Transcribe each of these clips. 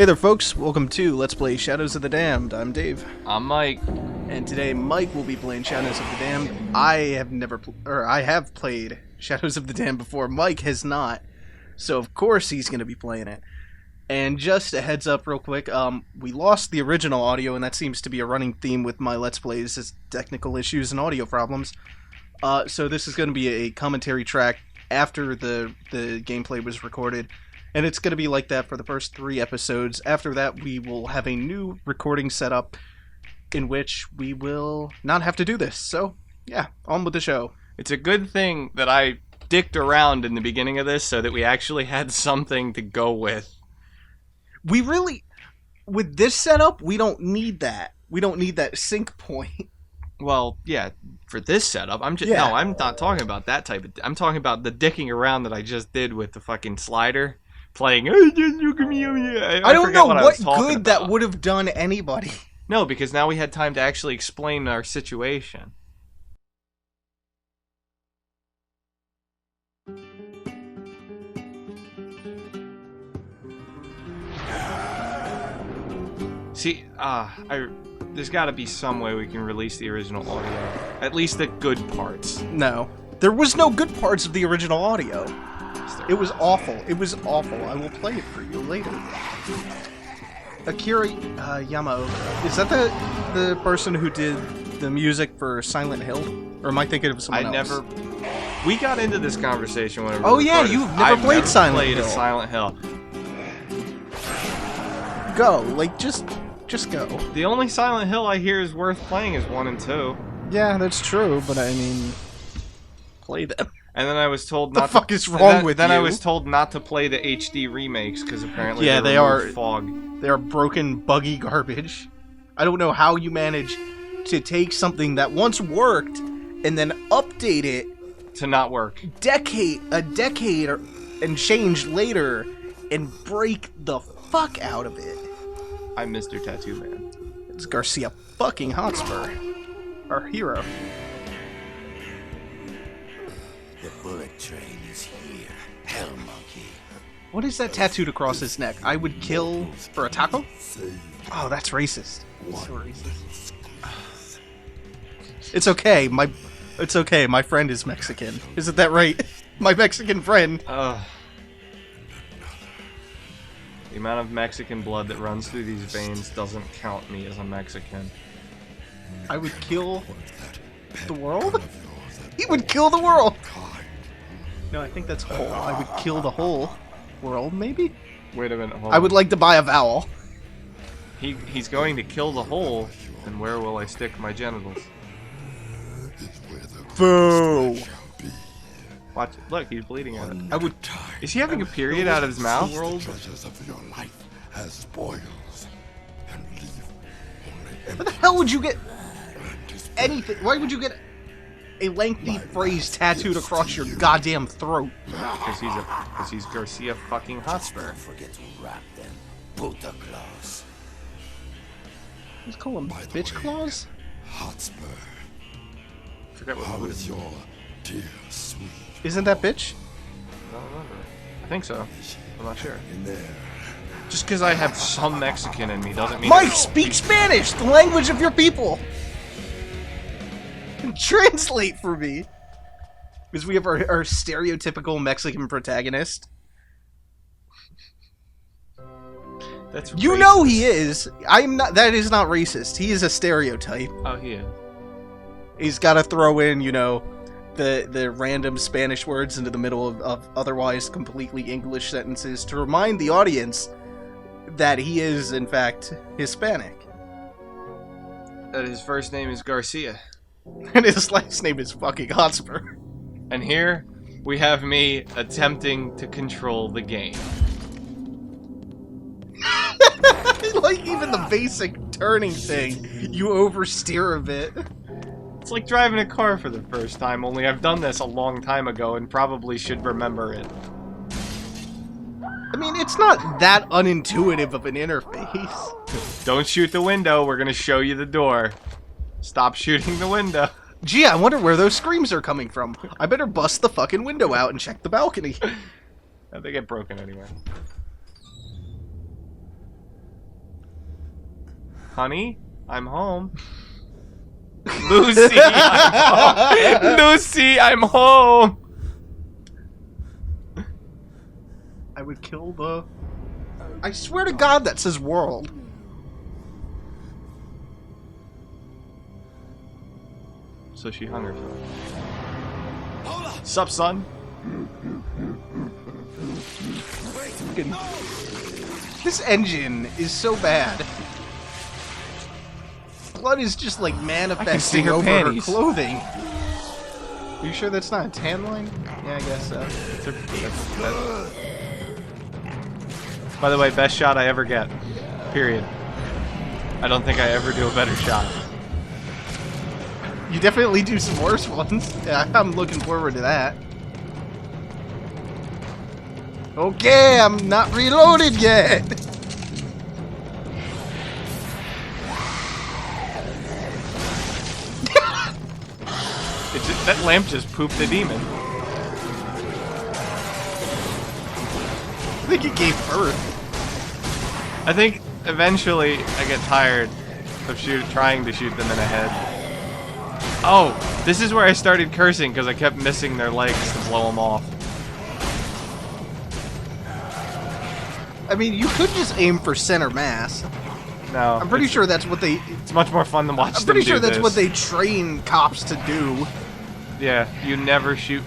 Hey there folks, welcome to Let's Play Shadows of the Damned. I'm Dave. I'm Mike. And today Mike will be playing Shadows of the Damned. I have played Shadows of the Damned before. Mike has not. So of course he's going to be playing it. And just a heads up real quick, we lost the original audio, and that seems to be a running theme with my Let's Plays, is technical issues and audio problems. So this is going to be a commentary track after the gameplay was recorded. And it's going to be like that for the first 3 episodes. After that, we will have a new recording setup in which we will not have to do this. So, yeah, on with the show. It's a good thing that I dicked around in the beginning of this so that we actually had something to go with. We really, with this setup, we don't need that. We don't need that sync point. Well, yeah, for this setup, no, I'm not talking about that type of... I'm talking about the dicking around that I just did with the fucking slider. Playing, I don't know what good that would have done anybody. No, because now we had time to actually explain our situation. See, there's got to be some way we can release the original audio. At least the good parts. No. There was no good parts of the original audio. It was awful. It was awful. I will play it for you later. Akira Yamaoka. Is that the person who did the music for Silent Hill? Or am I thinking of someone else? We got into this conversation whenever Oh yeah, you've never played Silent Hill. I've never played a Silent Hill. Go. Like, just go. The only Silent Hill I hear is worth playing is 1 and 2. Yeah, that's true, but I mean... Play them. And then I was told not the fuck is wrong with you? Then I was told not to play the HD remakes because apparently they are fog. They are broken, buggy garbage. I don't know how you manage to take something that once worked and then update it to not work. A decade and change later and break the fuck out of it. I'm Mr. Tattoo Man. It's Garcia fucking Hotspur, our hero. The bullet train is here, hell monkey. What is that tattooed across his neck? I would kill for a taco? Oh, that's racist. So racist. It's okay. It's okay. My friend is Mexican. Isn't that right? My Mexican friend. The amount of Mexican blood that runs through these veins doesn't count me as a Mexican. I would kill the world? He would kill the world! No, I think that's whole. I would kill the whole world, maybe? Wait a minute, hold I would like to buy a vowel. He's going to kill the whole, and where will I stick my genitals? Boo! Watch it. Look, he's bleeding out. I would... Is he having a period out of his mouth? What the hell would you get... anything... Why would you get... a lengthy phrase tattooed across your goddamn throat? Because he's Garcia fucking Hotspur. Forget to wrap them. Puta claws. Let's call him bitch claws? Hotspur. Forget what How is your dear sweet? Isn't that bitch? I don't remember. I think so. I'm not sure. In there. Just because I have some Mexican in me doesn't mean... Mike, speak Spanish! The language of your people! Translate for me! Because we have our stereotypical Mexican protagonist. That's you racist. know he is. I'm not. That is not racist. He is a stereotype. Oh, he is. He's got to throw in, you know, the random Spanish words into the middle of otherwise completely English sentences to remind the audience that he is, in fact, Hispanic. That his first name is Garcia. And his last name is fucking Hotspur. And here, we have me attempting to control the game. Like, even the basic turning thing, you oversteer a bit. It's like driving a car for the first time, only I've done this a long time ago and probably should remember it. I mean, it's not that unintuitive of an interface. Don't shoot the window, we're gonna show you the door. Stop shooting the window. Gee, I wonder where those screams are coming from. I better bust the fucking window out and check the balcony. They get broken anyway. Honey, I'm home. Lucy, I'm home. Lucy, I'm home. I would kill the... I swear to God that says world. So she hung herself. Sup, son? This engine is so bad. Blood is just like manifesting over her clothing. Are you sure that's not a tan line? Yeah, I guess so. By the way, best shot I ever get. Period. I don't think I ever do a better shot. You definitely do some worse ones. Yeah, I'm looking forward to that. Okay, I'm not reloaded yet. That lamp just pooped the demon. I think it gave birth. I think eventually I get tired of trying to shoot them in the head. Oh, this is where I started cursing because I kept missing their legs to blow them off. I mean, you could just aim for center mass. No. I'm pretty sure that's what they... It's much more fun to watch them do this. I'm pretty sure that's what they train cops to do. Yeah, you never shoot...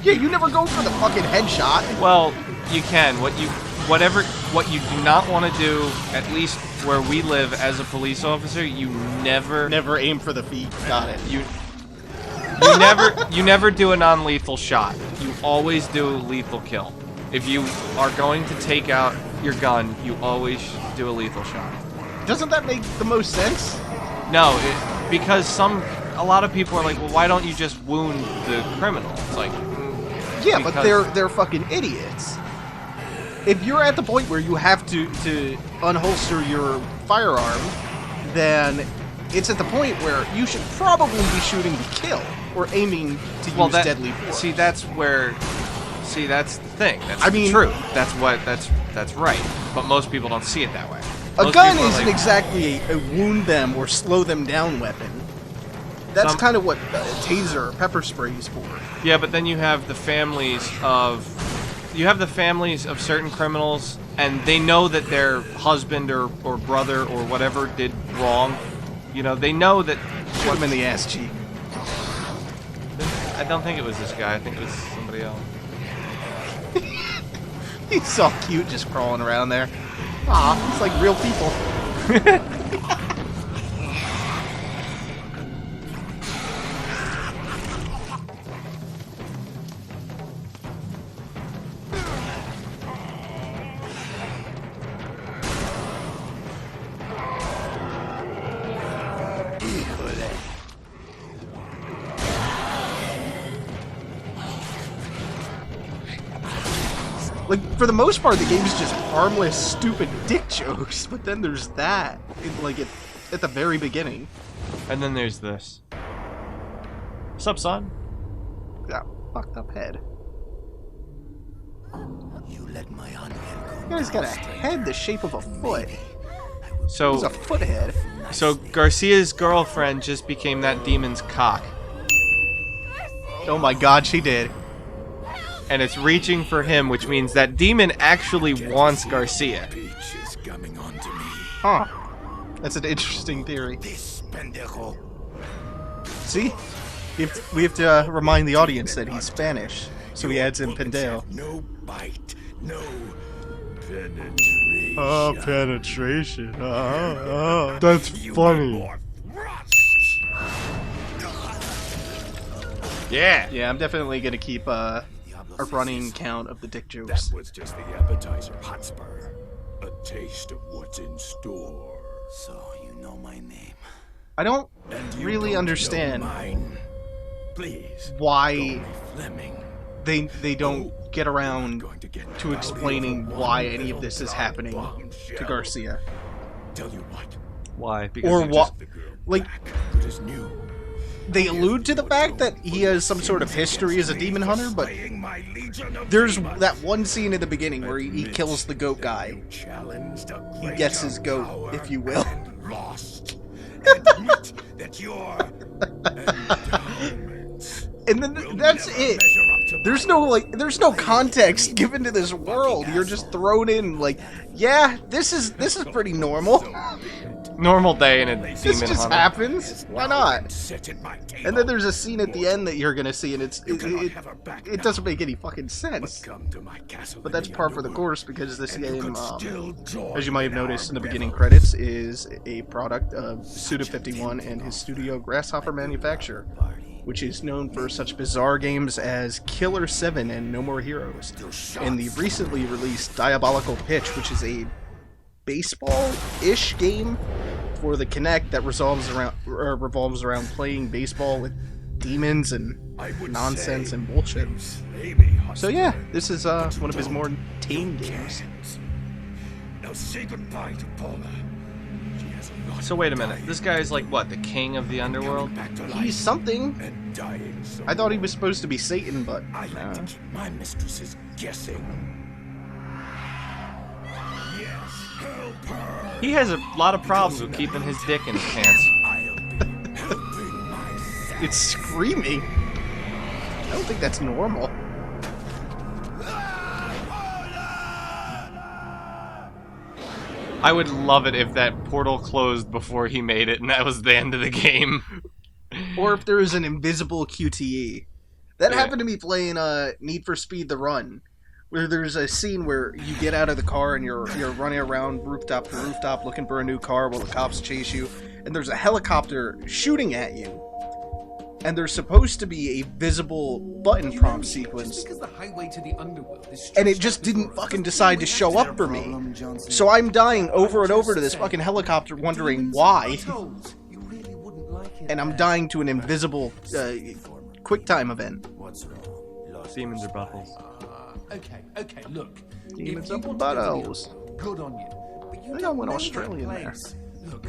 Yeah, you never go for the fucking headshot. Well, you can. What you do not want to do, at least where we live as a police officer, you never... Never aim for the feet. Got it. You never do a non-lethal shot. You always do a lethal kill. If you are going to take out your gun, you always do a lethal shot. Doesn't that make the most sense? No, because a lot of people are like, well, why don't you just wound the criminal? It's like, yeah, but they're fucking idiots. If you're at the point where you have to unholster your firearm, then it's at the point where you should probably be shooting to kill or aiming to use deadly force. See, that's the thing. That's the truth. That's right. But most people don't see it that way. A gun isn't exactly a wound them or slow them down weapon. That's kind of what taser or pepper spray is for. Yeah, but then you have the families of certain criminals, and they know that their husband or brother or whatever did wrong. You know, they know that. Shoot him in the ass cheek. I don't think it was this guy. I think it was somebody else. He's so cute, just crawling around there. Aw, it's like real people. Like, for the most part, the game is just harmless, stupid dick jokes, but then there's that, at the very beginning. And then there's this. What's up, son? That fucked up head. You let my uncle go. Guy's got a head the shape of a foot. So it's a foot head. So Garcia's girlfriend just became that demon's cock. Oh my god, she did. And it's reaching for him, which means that demon actually wants Garcia. Huh. That's an interesting theory. See? We have to remind the audience that he's Spanish, so he adds in pendejo. No bite, no penetration. Oh, penetration. That's funny. Yeah. Yeah, I'm definitely gonna keep a running count of the dick jokes. That was just the appetizer, Hotspur. A taste of what's in store. So you know my name. I don't really understand Please, why Fleming. they don't get around to explaining why any of this is happening to Garcia. Tell you what. Why? Because Or what? Like, It is new. they allude to the fact that he has some sort of history as a demon hunter, but there's that one scene in the beginning where he kills the goat guy. He gets his goat, if you will. lost. Admit that your endowments And then will that's never it. measure up to There's mine. there's no context given to this world. You're just thrown in like, yeah, this is pretty normal. So be it. Normal day in a This demon just hunter. happens. Why not? Sit at my table. And then there's a scene at the end that you're gonna see, and You cannot have her back it now. doesn't make any fucking But sense. come to my castle But in that's the par for the underworld, course because this and you game, can still join as you might have in our noticed in the beginning revel. credits, is a product of Suda51 and his studio Grasshopper Manufacture, which is known for such bizarre games as Killer 7 and No More Heroes, and the recently released Diabolical Pitch, which is a baseball-ish game for the Kinect that revolves around playing baseball with demons and I would nonsense say and bullshit. you slay me, So yeah, this is one of his more tame games. Now say goodbye to Paula. She has a lot So wait a minute. This guy's like what? The king of the underworld? back to life He's something. and dying so I thought he was supposed to be Satan, but I like to keep my mistresses guessing. Yes, help her. He has a lot of problems with keeping his dick in his pants. I'll be helping myself. it's screaming. I don't think that's normal. I would love it if that portal closed before he made it, and that was the end of the game. Or if there was an invisible QTE. That Yeah. happened to me playing Need for Speed: The Run, where there's a scene where you get out of the car and you're running around rooftop to rooftop looking for a new car while the cops chase you, and there's a helicopter shooting at you. And there's supposed to be a visible button prompt sequence, Because the highway to the underworld is and it just didn't fucking decide to show up for me. So I'm dying over and over to this fucking helicopter wondering why, and I'm dying to an invisible QuickTime event. Demons or buffles. Okay, look. Demons If you up want to go to the buttholes. underworld, good on you. But you I don't went know Australian that there. place. Look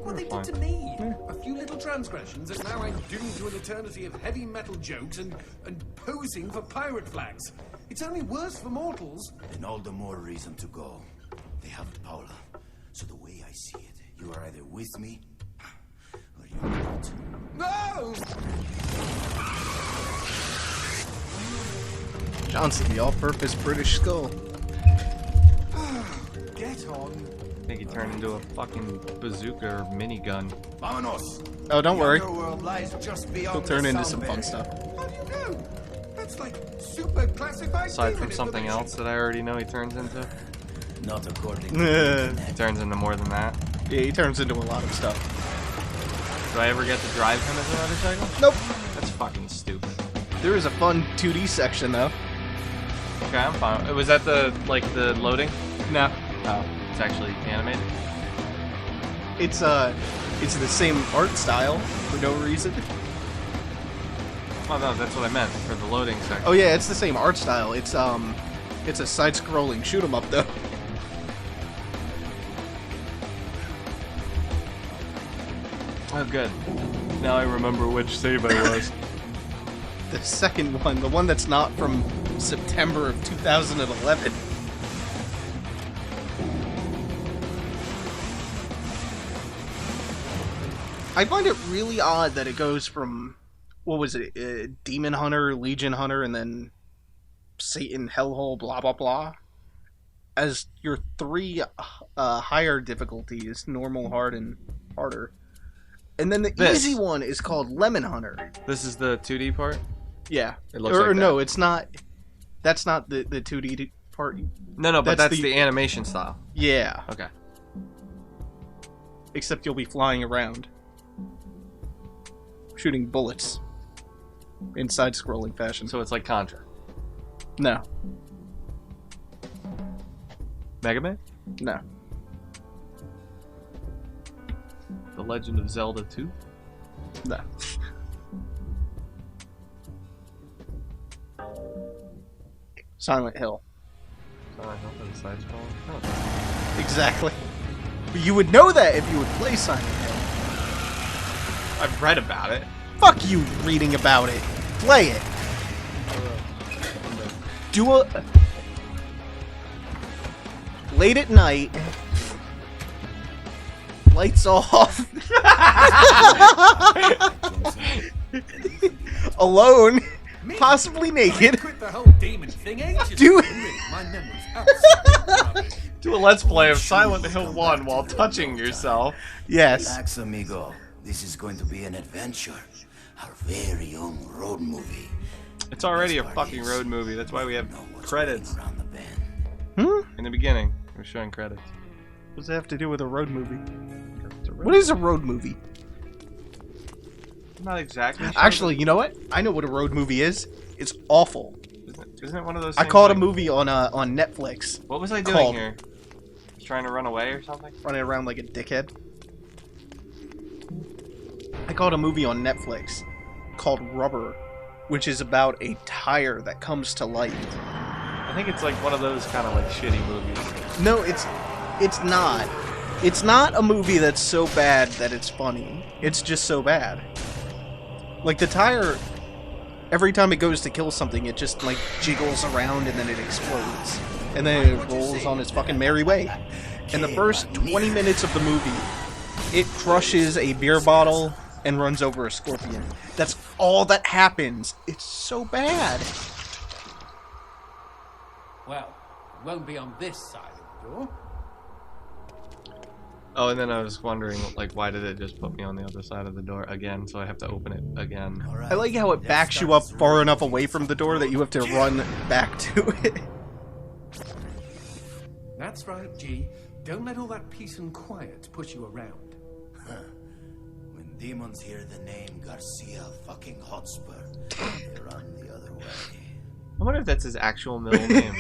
what they did to me. A few little transgressions, and now I'm doomed to an eternity of heavy metal jokes and posing for pirate flags. It's only worse for mortals. Then all the more reason to go. They have Paula. So the way I see it, you are either with me or you're not. No! Johnson, the all-purpose British skull. Get on. I think he turned into a fucking bazooka or minigun. Vámonos! Oh, don't worry. The underworld lies just beyond He'll turn the into sound some fun barrier. stuff. How do you know? That's like super classified. Aside from demon something information. else that I already know he turns into. Not according to Yeah, He turns into more than that. he turns into a lot of stuff. Do I ever get to drive him as a motorcycle? Nope. That's fucking stupid. There is a fun 2D section, though. Okay, I'm fine. Was that the loading? No. Oh, it's actually animated. It's the same art style for no reason. Oh no, that's what I meant for the loading section. Oh yeah, it's the same art style. It's a side-scrolling shoot 'em up though. Oh, good. Now I remember which save I was. The second one, the one that's not from September of 2011. I find it really odd that it goes from, what was it, Demon Hunter, Legion Hunter, and then Satan, Hellhole, blah blah blah, as your three higher difficulties: normal, hard, and harder. And then the This. easy one is called Lemon Hunter. This is the 2D part? Yeah. It looks or like no, that. it's not. That's not the 2D part. No, but That's that's the- the animation style. Yeah. Okay. Except you'll be flying around, shooting bullets in side-scrolling fashion. So it's like Contra. No, Mega Man? no. The Legend of Zelda 2? No. Silent Hill. Sorry, I hope it's side scrolling. Oh. Exactly. But you would know that if you would play Silent Hill. I've read about it. Fuck you reading about it. Play it. Do a... Late at night, Lights off. Alone. Possibly naked. Quit the whole demon thing ages Do ago. My memory's absolutely rubbish. Do a let's play of Silent Hill 1 while touching yourself. Yes. Relax, amigo. This is going to be an adventure. Our very own road movie. It's already a fucking road movie. That's why we have credits Around the bend. in the beginning. We're showing credits. What does that have to do with a road movie? What is a road movie? Not exactly. Sure, Actually, you know what? I know what a road movie is. It's awful. isn't it one of those? I Things caught a like- movie on Netflix. What was I doing called- here? Trying to run away or something? Running around like a dickhead. I caught a movie on Netflix called Rubber, which is about a tire that comes to life. I think it's like one of those kind of like shitty movies. No, it's not. It's not a movie that's so bad that it's funny. It's just so bad. Like the tire, every time it goes to kill something, it just like jiggles around and then it explodes. And then it rolls on its fucking merry way. In the first 20 minutes of the movie, it crushes a beer bottle and runs over a scorpion. That's all that happens. It's so bad. Well, it won't be on this side of the door. Oh, and then I was wondering, like, why did it just put me on the other side of the door again? So I have to open it again. All right, I like how it let's backs you start up this far road enough movie. away from the door that you have to run back to it. That's right, G. Don't let all that peace and quiet push you around. When demons hear the name Garcia fucking Hotspur, they run the other way. I wonder if that's his actual middle name.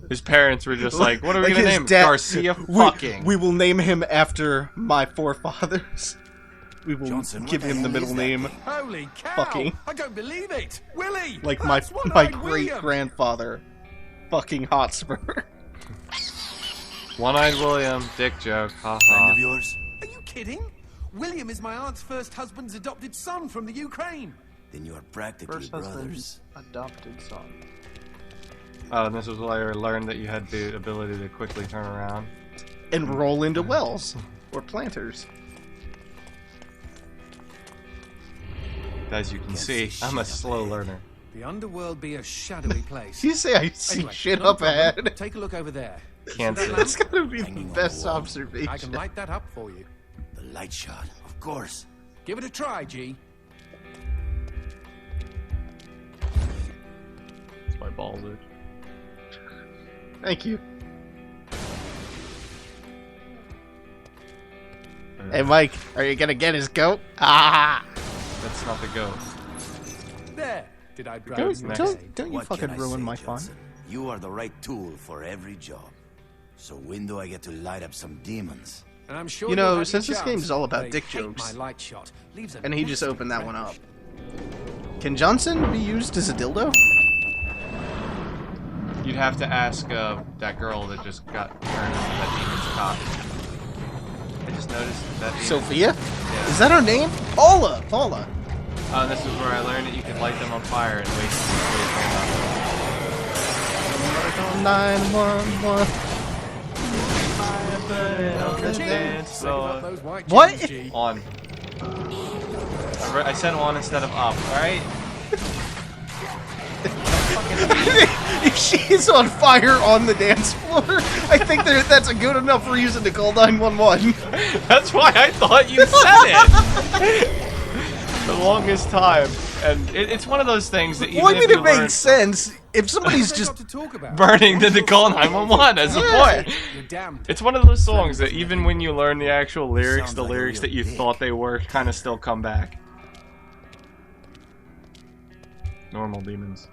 His parents were just like, what are we Like gonna his name? dad- Garcia fucking. We will name him after my forefathers. We will Johnson, give what the him the hell middle is that name thing? Holy cow! Fucking. I don't believe it! Willie! like my That's One-Eyed great William! grandfather, fucking Hotspur. One-eyed William, dick joke, Friend haha. of yours? Are you kidding? William is my aunt's first husband's adopted son from the Ukraine. Then you are practically First brothers. husband's adopted son. Oh, and this was where I learned that you had the ability to quickly turn around. And roll into wells or planters. As you can see, I'm a slow learner. The underworld be a shadowy place. You say I see Anyway, shit not a up problem. ahead. Take a look over there. Can't See that see. lamp? That's gotta be the Hanging on best the wall. observation. I can light that up for you. The light shot, of course. Give it a try, G. It's my balls itch. Thank you. Hey Mike, are you gonna get his goat? Ah! That's not the goat. There. Did I drive Goes you next. insane? Don't you What can fucking I ruin say, my fun. Johnson? You are the right tool for every job. So when do I get to light up some demons? And I'm sure You know, you'll have since your this chance. game's all about They dick hate jokes, my light shot. Leaves a And he just nasty opened that one up. rash. Can Johnson be used as a dildo? You'd have to ask that girl that just got turned into that demon's cock. I just noticed that demon. Sophia? Yeah. Is that her name? Paula! Oh, and this is where I learned that you can light them on fire and wait them up. 911. Save up those white What? gems, G. On. I said on instead of up, alright? If she's on fire on the dance floor, I think that's a good enough reason to call 911. That's why I thought you said it! The longest time. And it's one of those things that even Well, I mean, if you it learn makes sense. If somebody's What's just... there got to talk about? burning to call 911 as a Yeah. point. You're damned. It's one of those songs that even when you learn the actual lyrics, Sounds the like a lyrics real that you dick. thought they were kind of still come back. Normal demons.